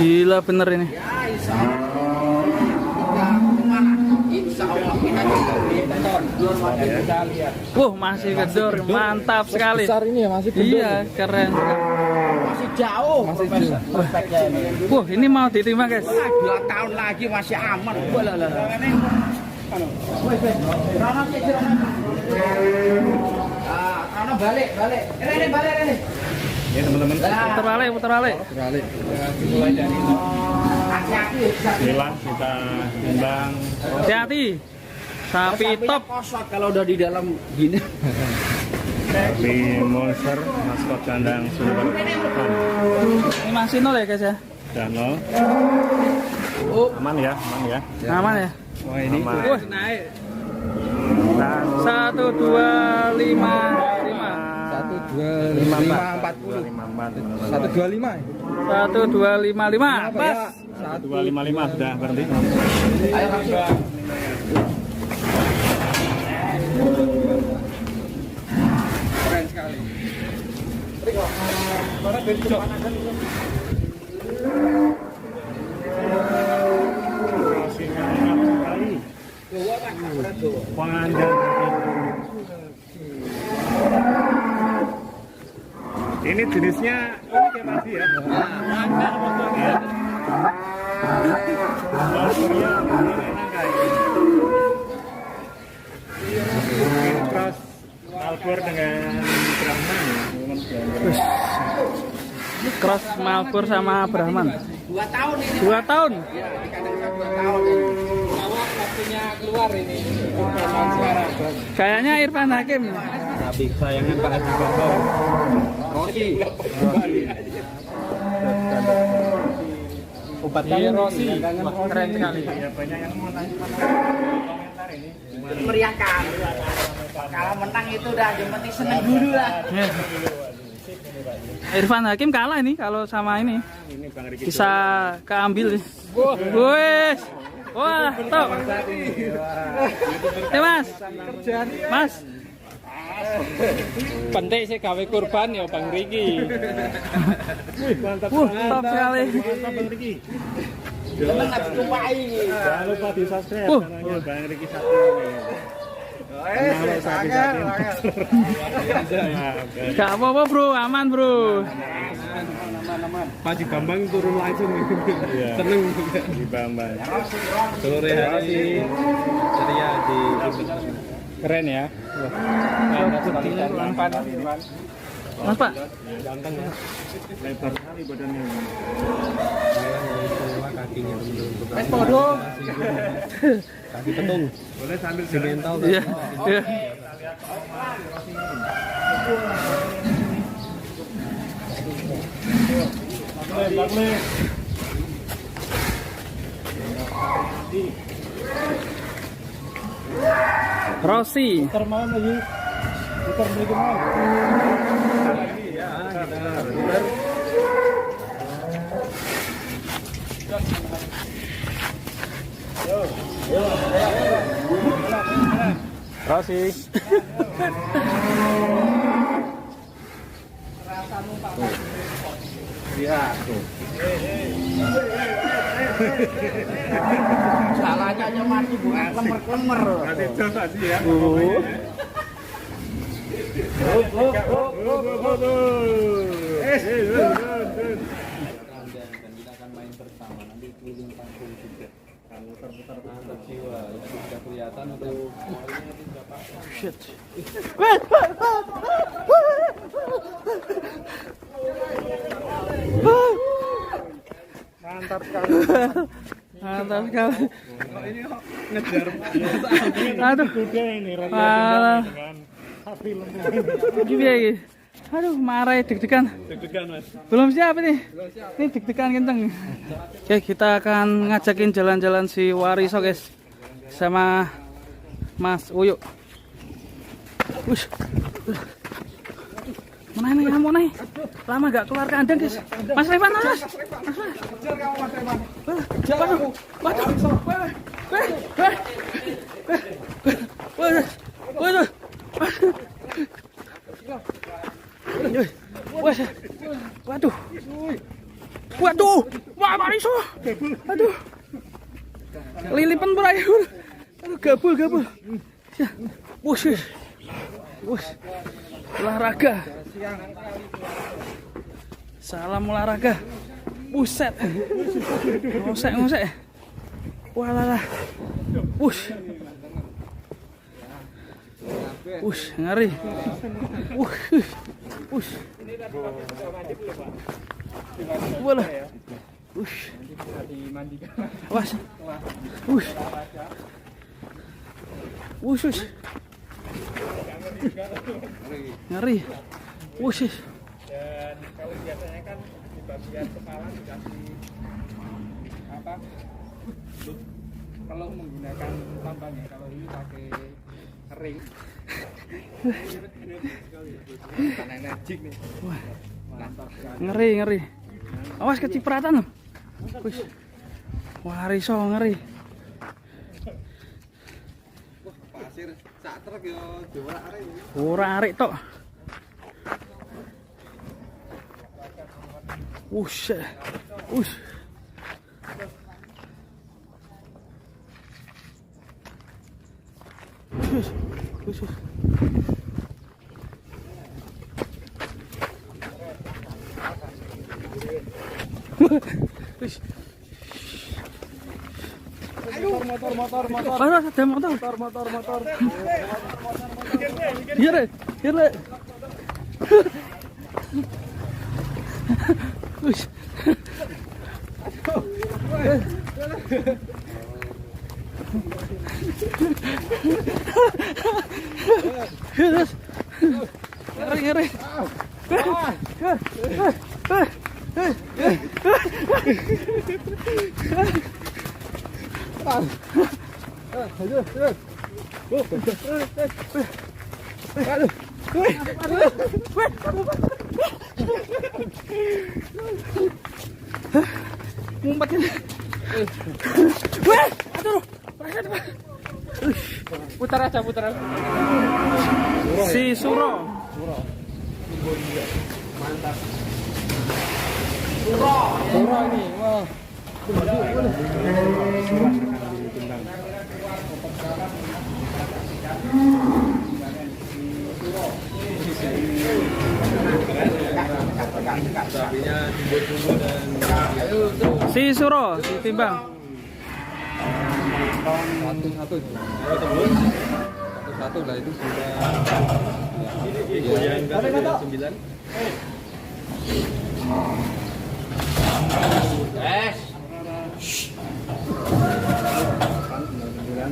Gila bener ini. Masih gedor, mantap sekali. Besar ini ya, masih gedor. Iya, keren. Masih jauh. Ini mau diterima guys. 2 tahun lagi masih aman. Balik. Ini balik. Ya teman-teman. Putar balik. Mulai dari Bismillah kita timbang. Hati-hati. Sapi top. Kosot kalau udah di dalam gini. Sapi monster maskot kandang Super Farm. Ini masih nol ya guys ya. Dan nol. Aman ya. Aman ya. Wah ini Naik. 1, 1, 2, 5. 1255. Pas. 1255 sudah berhenti. Ayo langsung. Keren sekali. Panjang. Ini jenisnya unik ya Mas ya. Cross Malbor dengan Brahman. Cross Malbor sama Brahman. 2 tahun ini. 2 tahun. Ya, dikadang 2 tahun ini. Awal waktunya keluar ini. Sekarang. Kayaknya Irfan Hakim. Tapi sayangan Pak Haji Bambang. Rosi. Obat Iya, Rosi. Keren sekali. Ya, banyak yang mau nanya komentar ini. Meriahkan. Kalau menang itu udah yang penting seneng dulu lah. Irfan Hakim kalah ini kalau sama ini. Ini Bang Riki. Bisa keambil. Wes. Wah, top. Mas. Mas. Penting sih gawe kurban ya Bang Riki. Mantap Top sekali. Mantap Bang Riki. Seneng nggak dijumpai. Jangan lupa di subscribe channelnya Bang Riki satu. Gak apa-apa bro, aman bro. Pak Haji Bambang turun langsung. Iya. Seneng Di Bambang. sore hari ceria di keren ya. Mas Pak. Ganteng ya. Lebar sekali badannya. Kakinya teman-teman. Es bodoh. Kaki petung. Boleh sambil Mental. Iya. Iya. Rosi. Termal lagi. Putar beli kemana? Ya, kita putar. Rosi. Iya, tuh. Salahnya aja mati bukan klemer-klemer. Nanti coba sih ya. Kita akan main bersama nanti keliling kampung juga. Putar-putar mantap jiwa. Itu sudah kelihatan untuk Shit. Mantap sekali. Mantap sekali. Ngejar. Aduh. Kuda ini Alah. dengan sapi lembu. Gini ya, gini. Aduh, marah deg-degan. Deg-degan Mas. Belum siap ini. Ini deg-degan kenceng. Oke, kita akan ngajakin jalan-jalan si Wariso, guys. Sama Mas Uyuk. Wush. Mana nih kamu nih? Lama gak keluar kandang, guys. Mas Revan, Mas. Waduh. Waduh. Waduh. Waduh, wah Mariso. Aduh. Lilipan berakhir. Aduh, gabul. Ya. Wush. Olahraga. Salam olahraga. Buset. Ngosek. Walah. Wush, ngeri. Wush. Walah. Wush. Awas. Wush. Ngeri. Wush. Dan kalau biasanya kan di bagian kepala dikasih apa? Kalau menggunakan tambangnya, kalau ini pakai ring. Karena energik nih. Wah. Ngeri. Awas kecipratan loh. Wih. Wariso ngeri. Pasir sak truk yo diorak-arik. Ora-arik tok. Wush. Motor. Ada motor. Iya deh. Wush. Ngeri. Ngumpet ini. Aduh. Putar aja. Si Suro. Mantap. Suro ini. Wah. Si Suro ditimbang. Satu lah itu sudah. Yang 9.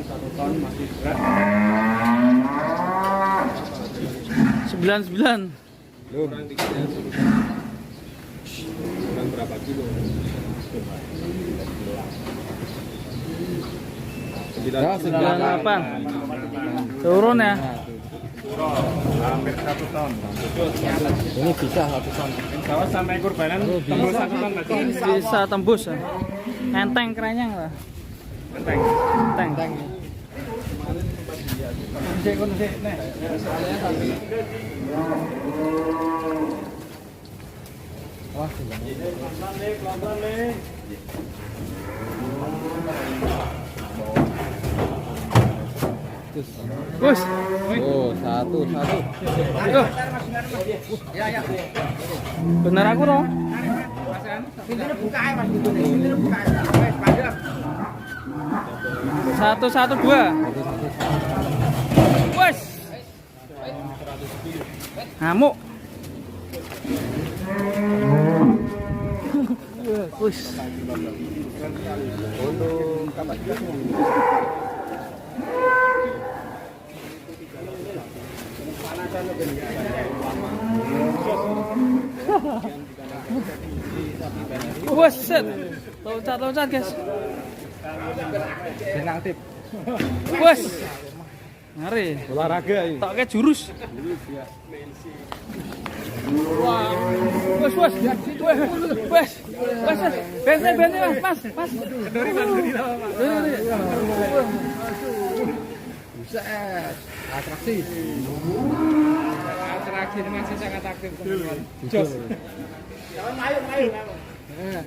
Satu ton masih berat. 99. Kurang dikitnya kurang berapa kilo? 98. Turun ya. Hampir 1 ton. Ini bisa 1 ton. Insya Allah sampai kurbanan tembus 1 ton berarti. Bisa tembus ya. Enteng kerennya lah. Enteng. Wah, Pelan-pelan nih. Bus. oh, satu. Ya. Bener aku dong. Pintunya buka ya Mas, pintunya buka. Wes, panjang. 112. Wes. Ngamuk. Wes. Untuk kapan? Buset. Loncat guys. Aktif. Wes. Ngeri. Olahraga ini. Tak kayak jurus. Wah. Wes. Benteng Mas. Kendori. Buset. Atraksi Atraksi ini masih sangat aktif teman-teman. Jos. Main. Nah,